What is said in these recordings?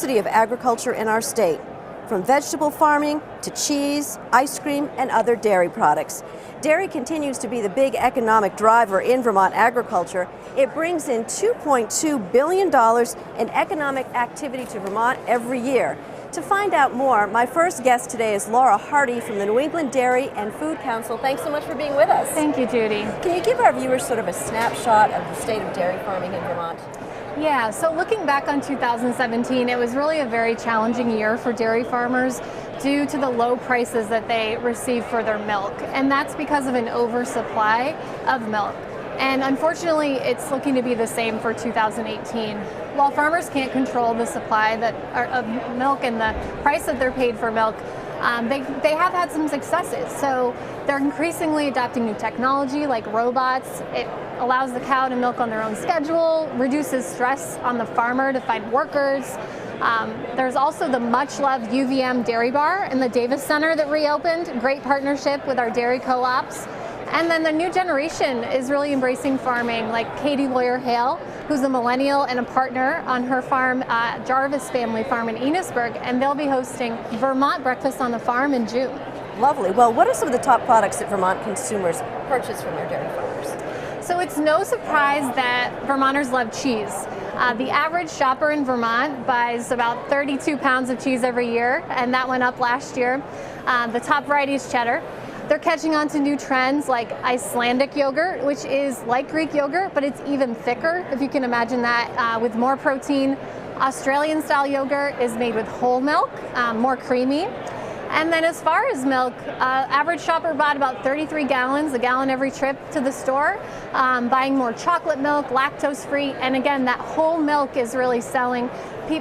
diversity of agriculture in our state, from vegetable farming to cheese, ice cream, and other dairy products. Dairy continues to be the big economic driver in Vermont agriculture. It brings in $2.2 billion in economic activity to Vermont every year. To find out more, my first guest today is Laura Hardy from the New England Dairy and Food Council. Thanks so much for being with us. Thank you, Judy. Can you give our viewers sort of a snapshot of the state of dairy farming in Vermont? Yeah, so looking back on 2017, it was really a very challenging year for dairy farmers due to the low prices that they receive for their milk. And that's because of an oversupply of milk. And unfortunately, it's looking to be the same for 2018. While farmers can't control the supply of milk and the price that they're paid for milk, they have had some successes. So they're increasingly adopting new technology like robots. It allows the cow to milk on their own schedule, reduces stress on the farmer to find workers. There's also the much-loved UVM Dairy Bar in the Davis Center that reopened, great partnership with our dairy co-ops. And then the new generation is really embracing farming, like Katie Lawyer-Hale, who's a millennial and a partner on her farm, Jarvis Family Farm in Enosburg, and they'll be hosting Vermont Breakfast on the Farm in June. Lovely. Well, what are some of the top products that Vermont consumers purchase from their dairy farmers? So it's no surprise that Vermonters love cheese. The average shopper in Vermont buys about 32 pounds of cheese every year, and that went up last year. The top variety is cheddar. They're catching on to new trends like Icelandic yogurt, which is like Greek yogurt, but it's even thicker, if you can imagine that, with more protein. Australian-style yogurt is made with whole milk, more creamy. And then as far as milk, average shopper bought about 33 gallons, a gallon every trip to the store, buying more chocolate milk, lactose-free, and again, that whole milk is really selling.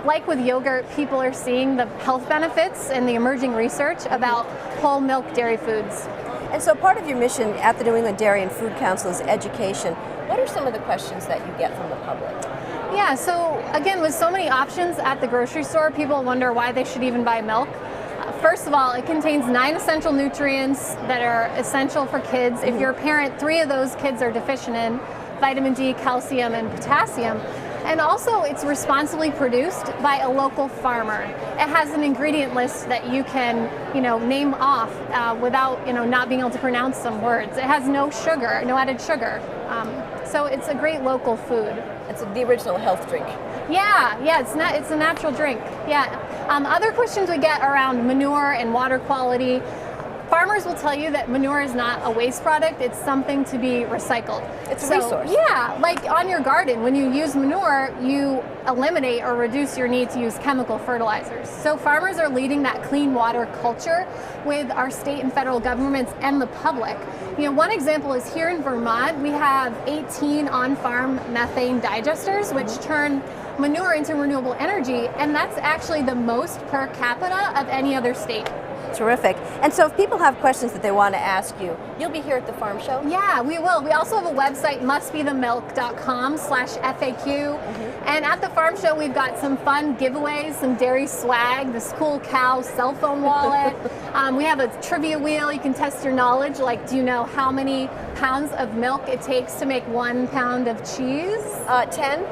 Like with yogurt, people are seeing the health benefits and the emerging research about whole milk dairy foods. And so part of your mission at the New England Dairy and Food Council is education. What are some of the questions that you get from the public? Yeah, so again, with so many options at the grocery store, people wonder why they should even buy milk. First of all, it contains 9 essential nutrients that are essential for kids. If you're a parent, 3 of those kids are deficient in: vitamin D, calcium, and potassium. And also, it's responsibly produced by a local farmer. It has an ingredient list that you can, name off without, not being able to pronounce some words. It has no sugar, no added sugar. So it's a great local food. It's the original health drink. Yeah, it's a natural drink. Yeah. Other questions we get around manure and water quality. Farmers will tell you that manure is not a waste product, it's something to be recycled. It's a resource. Yeah, like on your garden, when you use manure, you eliminate or reduce your need to use chemical fertilizers. So farmers are leading that clean water culture with our state and federal governments and the public. One example is here in Vermont, we have 18 on-farm methane digesters, which turn manure into renewable energy, and that's actually the most per capita of any other state. Terrific. And so if people have questions that they want to ask you, you'll be here at the farm show? Yeah, we will. We also have a website, mustbethemilk.com/FAQ. And at the farm show, we've got some fun giveaways, some dairy swag, this cool cow cell phone wallet. We have a trivia wheel. You can test your knowledge. Like, do you know how many pounds of milk it takes to make 1 pound of cheese? 10?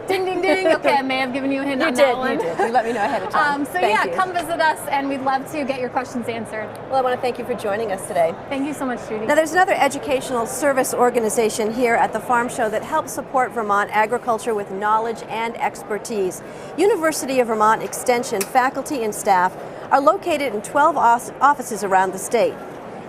Ding, ding, ding. Okay, I may have given you a hint on that one. You did. You let me know ahead of time. Thank you. Come visit us, and we'd love to get your questions answered. Well, I want to thank you for joining us today. Thank you so much, Judy. Now, there's another educational service organization here at the Farm Show that helps support Vermont agriculture with knowledge and expertise. University of Vermont Extension faculty and staff are located in 12 offices around the state.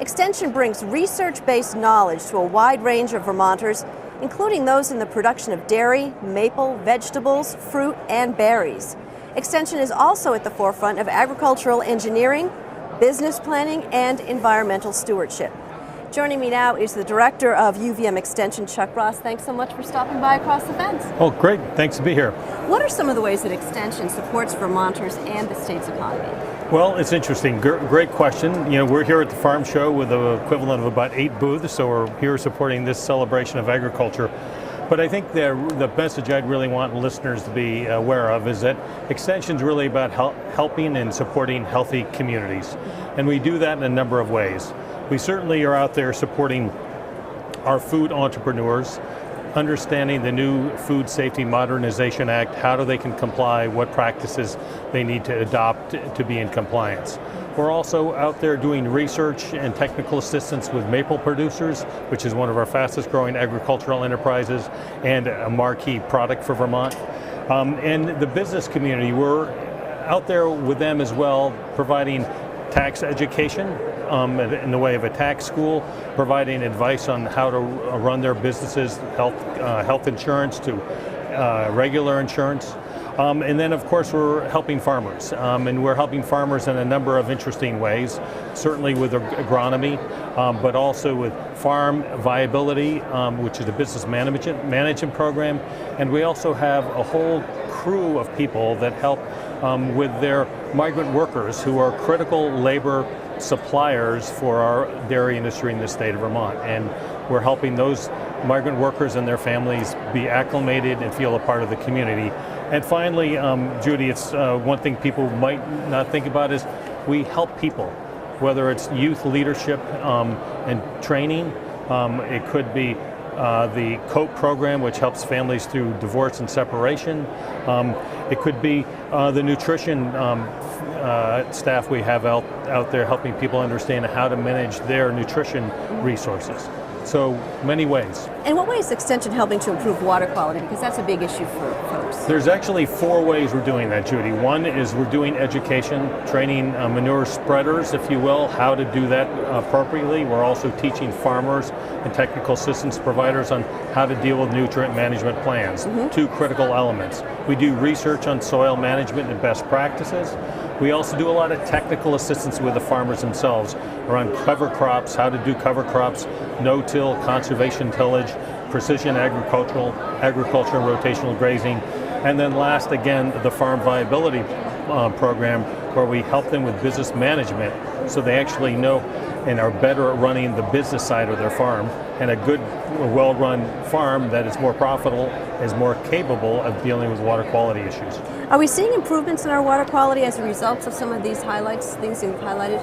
Extension brings research-based knowledge to a wide range of Vermonters, including those in the production of dairy, maple, vegetables, fruit, and berries. Extension is also at the forefront of agricultural engineering, business planning, and environmental stewardship. Joining me now is the director of UVM Extension, Chuck Ross. Thanks so much for stopping by across the fence. Oh, great. Thanks to be here. What are some of the ways that Extension supports Vermonters and the state's economy? Well, it's interesting. Great question. We're here at the farm show with the equivalent of about 8 booths, so we're here supporting this celebration of agriculture. But I think the message I'd really want listeners to be aware of is that Extension's really about helping and supporting healthy communities. And we do that in a number of ways. We certainly are out there supporting our food entrepreneurs, understanding the new Food Safety Modernization Act, how they can comply, what practices they need to adopt to be in compliance. We're also out there doing research and technical assistance with maple producers, which is one of our fastest growing agricultural enterprises and a marquee product for Vermont. And the business community, we're out there with them as well, providing tax education in the way of a tax school, providing advice on how to run their businesses, health insurance to regular insurance. And then, of course, we're helping farmers. And we're helping farmers in a number of interesting ways, certainly with agronomy, but also with farm viability, which is a business management program. And we also have a whole crew of people that help with their migrant workers who are critical labor suppliers for our dairy industry in the state of Vermont. And we're helping those migrant workers and their families be acclimated and feel a part of the community. And finally, Judy, it's one thing people might not think about is we help people, whether it's youth leadership and training. It could be the COPE program, which helps families through divorce and separation. It could be the nutrition staff we have out there helping people understand how to manage their nutrition resources. So many ways. In what way is Extension helping to improve water quality? Because that's a big issue for folks. There's actually 4 ways we're doing that, Judy. One is we're doing education, training manure spreaders, if you will, how to do that appropriately. We're also teaching farmers and technical assistance providers on how to deal with nutrient management plans. 2 critical elements. We do research on soil management and best practices. We also do a lot of technical assistance with the farmers themselves around cover crops, how to do cover crops, no-till, conservation tillage, precision agriculture, and rotational grazing. And then last, again, the farm viability program, where we help them with business management so they actually know and are better at running the business side of their farm. And a good, well-run farm that is more profitable is more capable of dealing with water quality issues. Are we seeing improvements in our water quality as a result of some of these highlights, things you've highlighted?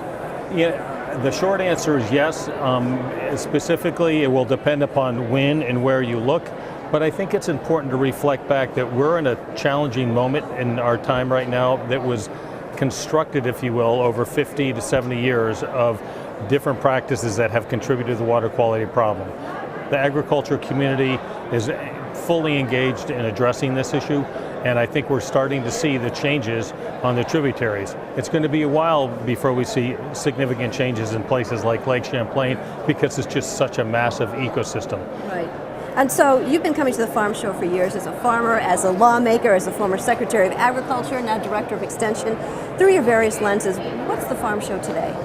Yeah, the short answer is yes. Specifically, it will depend upon when and where you look. But I think it's important to reflect back that we're in a challenging moment in our time right now that was constructed, if you will, over 50 to 70 years of different practices that have contributed to the water quality problem. The agriculture community is fully engaged in addressing this issue, and I think we're starting to see the changes on the tributaries. It's going to be a while before we see significant changes in places like Lake Champlain because it's just such a massive ecosystem. Right. And so you've been coming to the Farm Show for years as a farmer, as a lawmaker, as a former Secretary of Agriculture, now Director of Extension. Through your various lenses, what's the Farm Show today?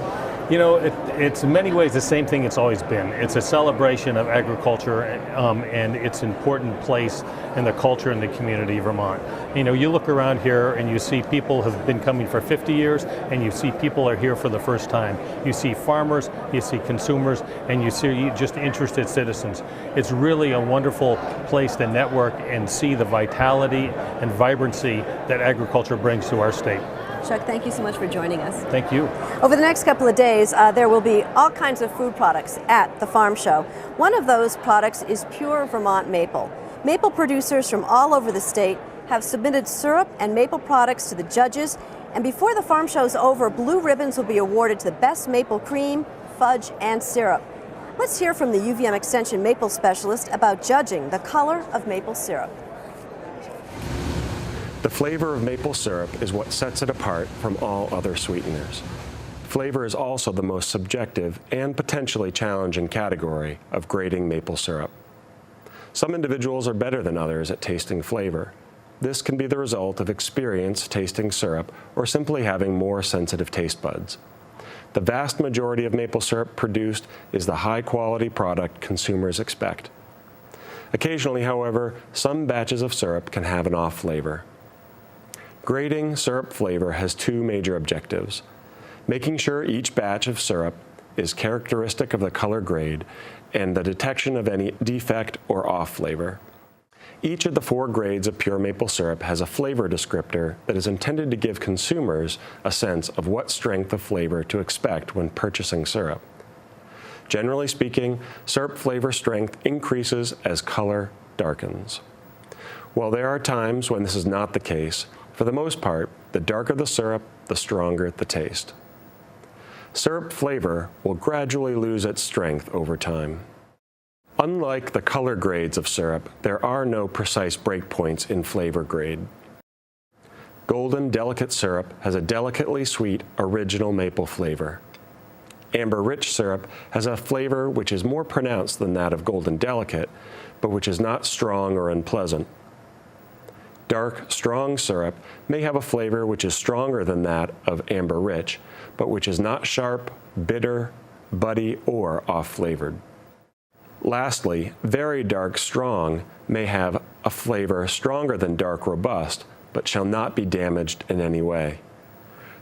You know, it's in many ways the same thing it's always been. It's a celebration of agriculture and its important place in the culture and the community of Vermont. You know, you look around here and you see people have been coming for 50 years and you see people are here for the first time. You see farmers, you see consumers, and you see just interested citizens. It's really a wonderful place to network and see the vitality and vibrancy that agriculture brings to our state. Chuck, thank you so much for joining us. Thank you. Over the next couple of days, there will be all kinds of food products at the Farm Show. One of those products is pure Vermont maple. Maple producers from all over the state have submitted syrup and maple products to the judges, and before the Farm Show's over, blue ribbons will be awarded to the best maple cream, fudge, and syrup. Let's hear from the UVM Extension maple specialist about judging the color of maple syrup. The flavor of maple syrup is what sets it apart from all other sweeteners. Flavor is also the most subjective and potentially challenging category of grading maple syrup. Some individuals are better than others at tasting flavor. This can be the result of experience tasting syrup or simply having more sensitive taste buds. The vast majority of maple syrup produced is the high-quality product consumers expect. Occasionally, however, some batches of syrup can have an off flavor. Grading syrup flavor has 2 major objectives: making sure each batch of syrup is characteristic of the color grade and the detection of any defect or off flavor. Each of the 4 grades of pure maple syrup has a flavor descriptor that is intended to give consumers a sense of what strength of flavor to expect when purchasing syrup. Generally speaking, syrup flavor strength increases as color darkens. While there are times when this is not the case, for the most part, the darker the syrup, the stronger the taste. Syrup flavor will gradually lose its strength over time. Unlike the color grades of syrup, there are no precise breakpoints in flavor grade. Golden Delicate syrup has a delicately sweet original maple flavor. Amber Rich syrup has a flavor which is more pronounced than that of Golden Delicate, but which is not strong or unpleasant. Dark, strong syrup may have a flavor which is stronger than that of Amber Rich, but which is not sharp, bitter, buddy, or off-flavored. Lastly, very dark strong may have a flavor stronger than dark robust, but shall not be damaged in any way.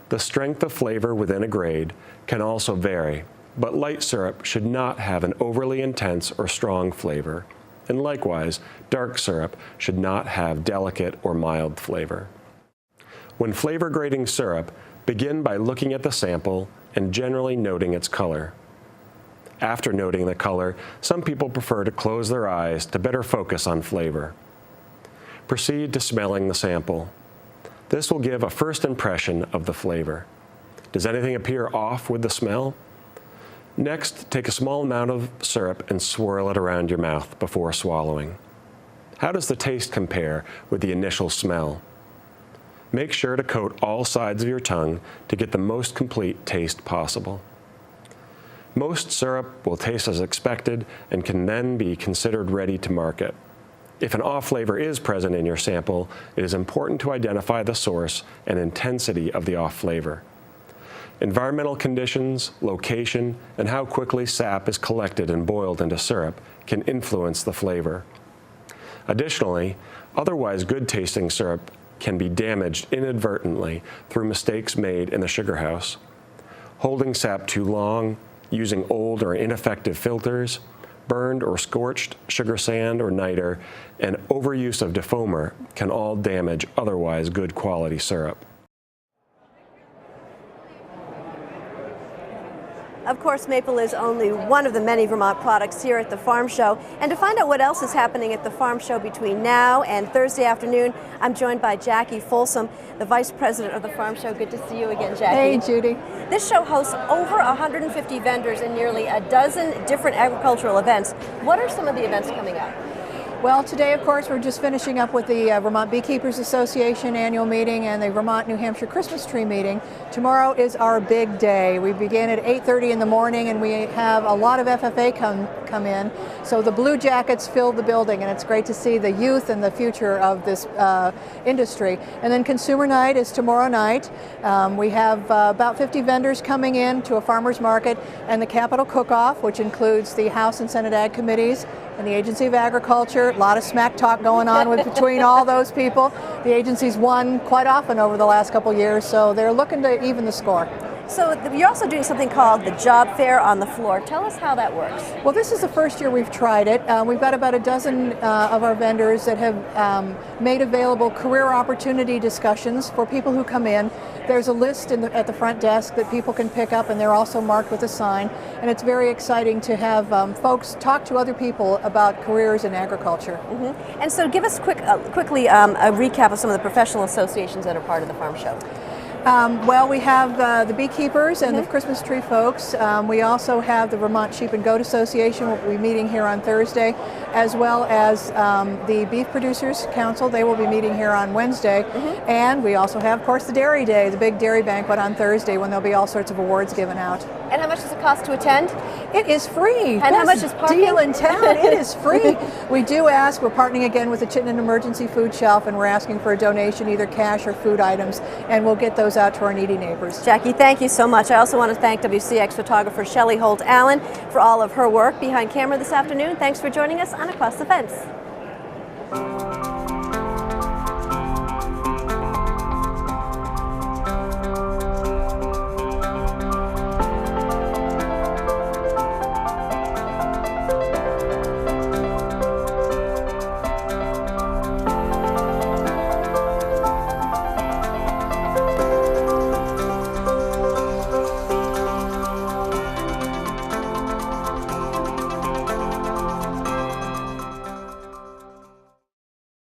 The strength of flavor within a grade can also vary, but light syrup should not have an overly intense or strong flavor, and likewise, dark syrup should not have delicate or mild flavor. When flavor grading syrup, begin by looking at the sample and generally noting its color. After noting the color, some people prefer to close their eyes to better focus on flavor. Proceed to smelling the sample. This will give a first impression of the flavor. Does anything appear off with the smell? Next, take a small amount of syrup and swirl it around your mouth before swallowing. How does the taste compare with the initial smell? Make sure to coat all sides of your tongue to get the most complete taste possible. Most syrup will taste as expected and can then be considered ready to market. If an off flavor is present in your sample, it is important to identify the source and intensity of the off flavor. Environmental conditions, location, and how quickly sap is collected and boiled into syrup can influence the flavor. Additionally, otherwise good-tasting syrup can be damaged inadvertently through mistakes made in the sugar house. Holding sap too long, using old or ineffective filters, burned or scorched sugar sand or niter, and overuse of defoamer can all damage otherwise good quality syrup. Of course, maple is only one of the many Vermont products here at the Farm Show. And to find out what else is happening at the Farm Show between now and Thursday afternoon, I'm joined by Jackie Folsom, the Vice President of the Farm Show. Good to see you again, Jackie. Hey, Judy. This show hosts over 150 vendors in nearly a dozen different agricultural events. What are some of the events coming up? Well, today, of course, we're just finishing up with the Vermont Beekeepers Association annual meeting and the Vermont New Hampshire Christmas tree meeting. Tomorrow is our big day. We begin at 8:30 in the morning, and we have a lot of FFA come in. So the Blue Jackets fill the building, and it's great to see the youth and the future of this industry. And then Consumer Night is tomorrow night. We have about 50 vendors coming in to a farmer's market, and the Capital Cook-Off, which includes the House and Senate Ag Committees and the Agency of Agriculture. A lot of smack talk going on between all those people. The agency's won quite often over the last couple years, so they're looking to even the score. So you're also doing something called the Job Fair on the Floor. Tell us how that works. Well, this is the first year we've tried it. We've got about a dozen of our vendors that have made available career opportunity discussions for people who come in. There's a list at the front desk that people can pick up, and they're also marked with a sign. And it's very exciting to have folks talk to other people about careers in agriculture. Mm-hmm. And so give us quickly a recap of some of the professional associations that are part of the Farm Show. Well, we have the beekeepers and the Christmas tree folks. We also have the Vermont Sheep and Goat Association. We'll be meeting here on Thursday, as well as the Beef Producers Council. They will be meeting here on Wednesday. And we also have, of course, the Dairy Day, the big dairy banquet on Thursday, when there'll be all sorts of awards given out. And how much does it cost to attend? It is free. And how much is parking? Deal in town. It is free. We do ask. We're partnering again with the Chittenden Emergency Food Shelf, and we're asking for a donation, either cash or food items, and we'll get those out to our needy neighbors. Jackie, thank you so much. I also want to thank WCX photographer Shelley Holt Allen for all of her work behind camera this afternoon. Thanks for joining us on Across the Fence.